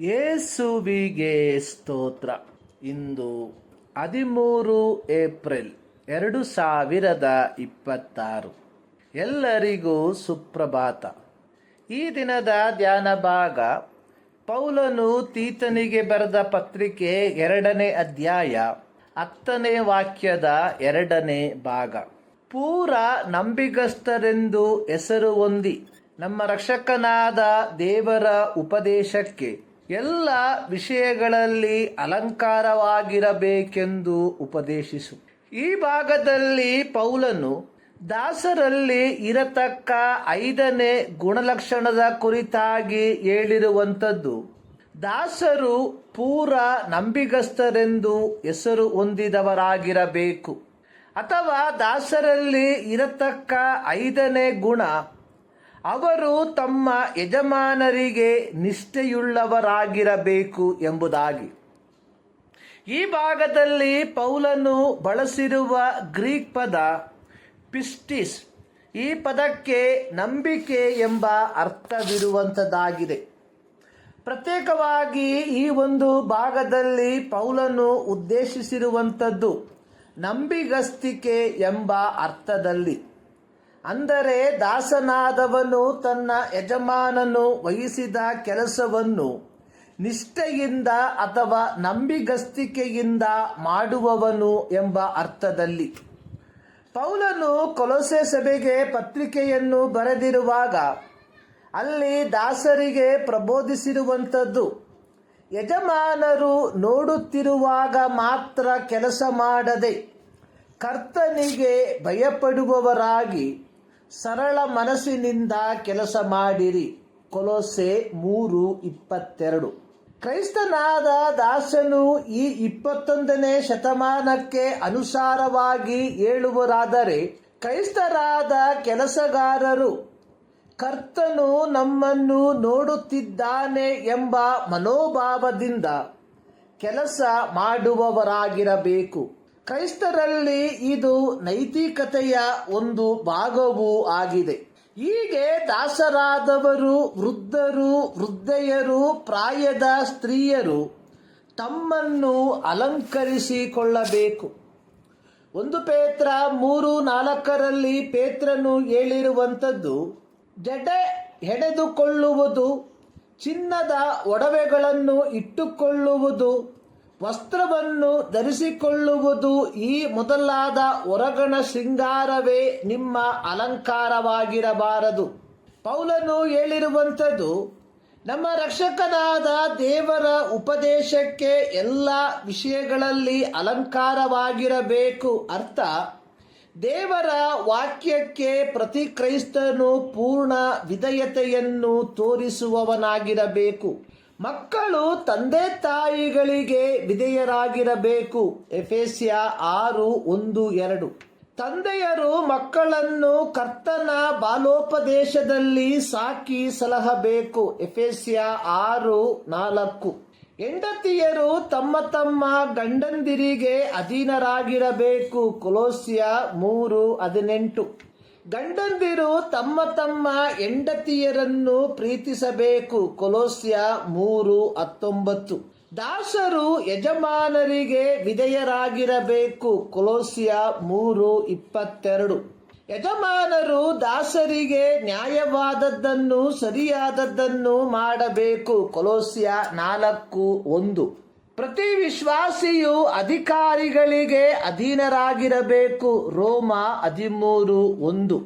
ಯೇಸುವಿಗೆ ಸ್ತೋತ್ರ. ಇಂದು 13 ಏಪ್ರಿಲ್ 2026. ಎಲ್ಲರಿಗೂ ಸುಪ್ರಭಾತ. ಈ ದಿನದ ಧ್ಯಾನ ಭಾಗ ಪೌಲನು ತೀತನಿಗೆ ಬರೆದ ಪತ್ರಿಕೆ 2ನೇ ಅಧ್ಯಾಯ 10ನೇ ವಾಕ್ಯದ 2ನೇ ಭಾಗ. ಪೂರ ನಂಬಿಗಸ್ತರೆಂದು ಹೆಸರು ಹೊಂದಿ ನಮ್ಮ ರಕ್ಷಕನಾದ ದೇವರ ಉಪದೇಶಕ್ಕೆ ಎಲ್ಲ ವಿಷಯಗಳಲ್ಲಿ ಅಲಂಕಾರವಾಗಿರಬೇಕೆಂದು ಉಪದೇಶಿಸು. ಈ ಭಾಗದಲ್ಲಿ ಪೌಲನು ದಾಸರಲ್ಲಿ ಇರತಕ್ಕ 5ನೇ ಗುಣಲಕ್ಷಣದ ಕುರಿತಾಗಿ ಹೇಳಿರುವಂಥದ್ದು, ದಾಸರು ಪೂರ ನಂಬಿಗಸ್ತರೆಂದು ಹೆಸರು ಹೊಂದಿದವರಾಗಿರಬೇಕು. ಅಥವಾ ದಾಸರಲ್ಲಿ ಇರತಕ್ಕ 5ನೇ ಗುಣ, ಅವರು ತಮ್ಮ ಯಜಮಾನರಿಗೆ ನಿಷ್ಠೆಯುಳ್ಳವರಾಗಿರಬೇಕು ಎಂಬುದಾಗಿ. ಈ ಭಾಗದಲ್ಲಿ ಪೌಲನು ಬಳಸಿರುವ ಗ್ರೀಕ್ ಪದ ಪಿಸ್ಟಿಸ್. ಈ ಪದಕ್ಕೆ ನಂಬಿಕೆ ಎಂಬ ಅರ್ಥವಿರುವಂಥದ್ದಾಗಿದೆ. ಪ್ರತ್ಯೇಕವಾಗಿ ಈ ಒಂದು ಭಾಗದಲ್ಲಿ ಪೌಲನು ಉದ್ದೇಶಿಸಿರುವಂಥದ್ದು ನಂಬಿಗಸ್ತಿಕೆ ಎಂಬ ಅರ್ಥದಲ್ಲಿ. ಅಂದರೆ ದಾಸನಾದವನು ತನ್ನ ಯಜಮಾನನು ವಹಿಸಿದ ಕೆಲಸವನ್ನು ನಿಷ್ಠೆಯಿಂದ ಅಥವಾ ನಂಬಿಗಸ್ತಿಕೆಯಿಂದ ಮಾಡುವವನು ಎಂಬ ಅರ್ಥದಲ್ಲಿ. ಪೌಲನು ಕೊಲೊಸೆ ಸಭೆಗೆ ಪತ್ರಿಕೆಯನ್ನು ಬರೆದಿರುವಾಗ ಅಲ್ಲಿ ದಾಸರಿಗೆ ಪ್ರಬೋಧಿಸಿರುವಂಥದ್ದು, ಯಜಮಾನರು ನೋಡುತ್ತಿರುವಾಗ ಮಾತ್ರ ಕೆಲಸ ಮಾಡದೆ ಕರ್ತನಿಗೆ ಭಯಪಡುವವರಾಗಿ ಸರಳ ಮನಸ್ಸಿನಿಂದ ಕೆಲಸ ಮಾಡಿರಿ. ಕೊಲೊಸೆ 3:22. ಕ್ರೈಸ್ತನಾದ ದಾಸನು ಈ 21ನೇ ಶತಮಾನಕ್ಕೆ ಅನುಸಾರವಾಗಿ ಹೇಳುವರಾದರೆ, ಕ್ರೈಸ್ತರಾದ ಕೆಲಸಗಾರರು ಕರ್ತನು ನಮ್ಮನ್ನು ನೋಡುತ್ತಿದ್ದಾನೆ ಎಂಬ ಮನೋಭಾವದಿಂದ ಕೆಲಸ ಮಾಡುವವರಾಗಿರಬೇಕು. ಕ್ರೈಸ್ತರಲ್ಲಿ ಇದು ನೈತಿಕತೆಯ ಒಂದು ಭಾಗವೂ ಆಗಿದೆ. ಹೀಗೆ ದಾಸರಾದವರು, ವೃದ್ಧರು, ವೃದ್ಧೆಯರು, ಪ್ರಾಯದ ಸ್ತ್ರೀಯರು ತಮ್ಮನ್ನು ಅಲಂಕರಿಸಿಕೊಳ್ಳಬೇಕು. 1 ಪೇತ್ರ 3:4 ಪೇತ್ರನು ಹೇಳಿರುವಂಥದ್ದು, ಜಡೆ ಹೆಣೆದುಕೊಳ್ಳುವುದು, ಚಿನ್ನದ ಒಡವೆಗಳನ್ನು ಇಟ್ಟುಕೊಳ್ಳುವುದು, ವಸ್ತ್ರವನ್ನು ಧರಿಸಿಕೊಳ್ಳುವುದು, ಈ ಮೊದಲಾದ ಹೊರಗಣ ಶೃಂಗಾರವೇ ನಿಮ್ಮ ಅಲಂಕಾರವಾಗಿರಬಾರದು. ಪೌಲನು ಹೇಳಿರುವಂಥದ್ದು, ನಮ್ಮ ರಕ್ಷಕನಾದ ದೇವರ ಉಪದೇಶಕ್ಕೆ ಎಲ್ಲ ವಿಷಯಗಳಲ್ಲಿ ಅಲಂಕಾರವಾಗಿರಬೇಕು. ಅರ್ಥ, ದೇವರ ವಾಕ್ಯಕ್ಕೆ ಪ್ರತಿ ಕ್ರೈಸ್ತನು ಪೂರ್ಣ ವಿಧೇಯತೆಯನ್ನು ತೋರಿಸುವವನಾಗಿರಬೇಕು. ಮಕ್ಕಳು ತಂದೆ ತಾಯಿಗಳಿಗೆ ವಿಧೇಯರಾಗಿರಬೇಕು. ಎಫೆಸ್ಯ 6:1-2. ತಂದೆಯರು ಮಕ್ಕಳನ್ನು ಕರ್ತನ ಬಾಲೋಪದೇಶದಲ್ಲಿ ಸಾಕಿ ಸಲಹಬೇಕು. ಎಫೆಸ್ಯ 6:4. ಹೆಂಡತಿಯರು ತಮ್ಮ ತಮ್ಮ ಗಂಡಂದಿರಿಗೆ ಅಧೀನರಾಗಿರಬೇಕು. ಕೊಲೊಸ್ಯ 3:18. ಗಂಡಂದಿರು ತಮ್ಮ ತಮ್ಮ ಹೆಂಡತಿಯರನ್ನು ಪ್ರೀತಿಸಬೇಕು. ಕೊಲೊಸ್ಯ 3:19. ದಾಸರು ಯಜಮಾನರಿಗೆ ವಿಧೇಯರಾಗಿರಬೇಕು. ಕೊಲೊಸ್ಯ 3:22. ಯಜಮಾನರು ದಾಸರಿಗೆ ನ್ಯಾಯವಾದದ್ದನ್ನು, ಸರಿಯಾದದ್ದನ್ನು ಮಾಡಬೇಕು. ಕೊಲೊಸ್ಯ 4:1. ಪ್ರತಿ ವಿಶ್ವಾಸಿಯು ಅಧಿಕಾರಿಗಳಿಗೆ ಅಧೀನರಾಗಿರಬೇಕು. ರೋಮ 13:1.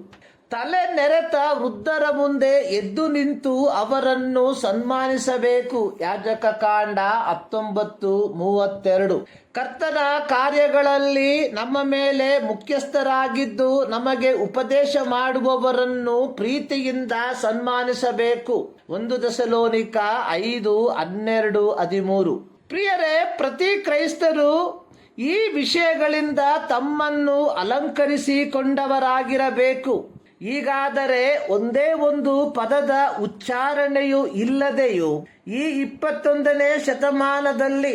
ತಲೆ ನೆರೆತ ವೃದ್ಧರ ಮುಂದೆ ಎದ್ದು ನಿಂತು ಅವರನ್ನು ಸನ್ಮಾನಿಸಬೇಕು. ಯಾಜಕ ಕಾಂಡ 19:32. ಕರ್ತನ ಕಾರ್ಯಗಳಲ್ಲಿ ನಮ್ಮ ಮೇಲೆ ಮುಖ್ಯಸ್ಥರಾಗಿದ್ದು ನಮಗೆ ಉಪದೇಶ ಮಾಡುವವರನ್ನು ಪ್ರೀತಿಯಿಂದ ಸನ್ಮಾನಿಸಬೇಕು. 1 ಥೆಸಲೋನಿಕ 5:12-13. ಪ್ರಿಯರೇ, ಪ್ರತಿ ಕ್ರೈಸ್ತರು ಈ ವಿಷಯಗಳಿಂದ ತಮ್ಮನ್ನು ಅಲಂಕರಿಸಿಕೊಂಡವರಾಗಿರಬೇಕು. ಹೀಗಾದರೆ ಒಂದೇ ಒಂದು ಪದದ ಉಚ್ಚಾರಣೆಯೂ ಇಲ್ಲದೆಯೂ ಈ 21ನೇ ಶತಮಾನದಲ್ಲಿ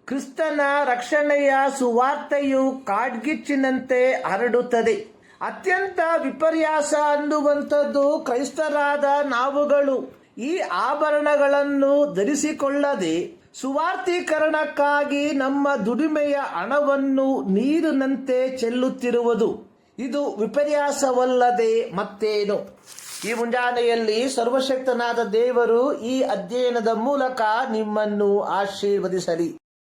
ಕ್ರಿಸ್ತನ ರಕ್ಷಣೆಯ ಸುವಾರ್ತೆಯು ಕಾಡ್ಗಿಚ್ಚಿನಂತೆ ಹರಡುತ್ತದೆ. ಅತ್ಯಂತ ವಿಪರ್ಯಾಸ ಅನ್ನುವಂಥದ್ದು ಕ್ರೈಸ್ತರಾದ ನಾವುಗಳು ಈ ಆಭರಣಗಳನ್ನು ಧರಿಸಿಕೊಳ್ಳದೆ ಸುವಾರ್ಥೀಕರಣಕ್ಕಾಗಿ ನಮ್ಮ ದುಡಿಮೆಯ ಹಣವನ್ನು ನೀರಿನಂತೆ ಚೆಲ್ಲುತ್ತಿರುವುದು ಇದು ವಿಪರ್ಯಾಸವಲ್ಲದೆ ಮತ್ತೇನು? ಈ ಮುಂಜಾನೆಯಲ್ಲಿ ಸರ್ವಶಕ್ತನಾದ ದೇವರು ಈ ಅಧ್ಯಯನದ ಮೂಲಕ ನಿಮ್ಮನ್ನು ಆಶೀರ್ವದಿಸಲಿ.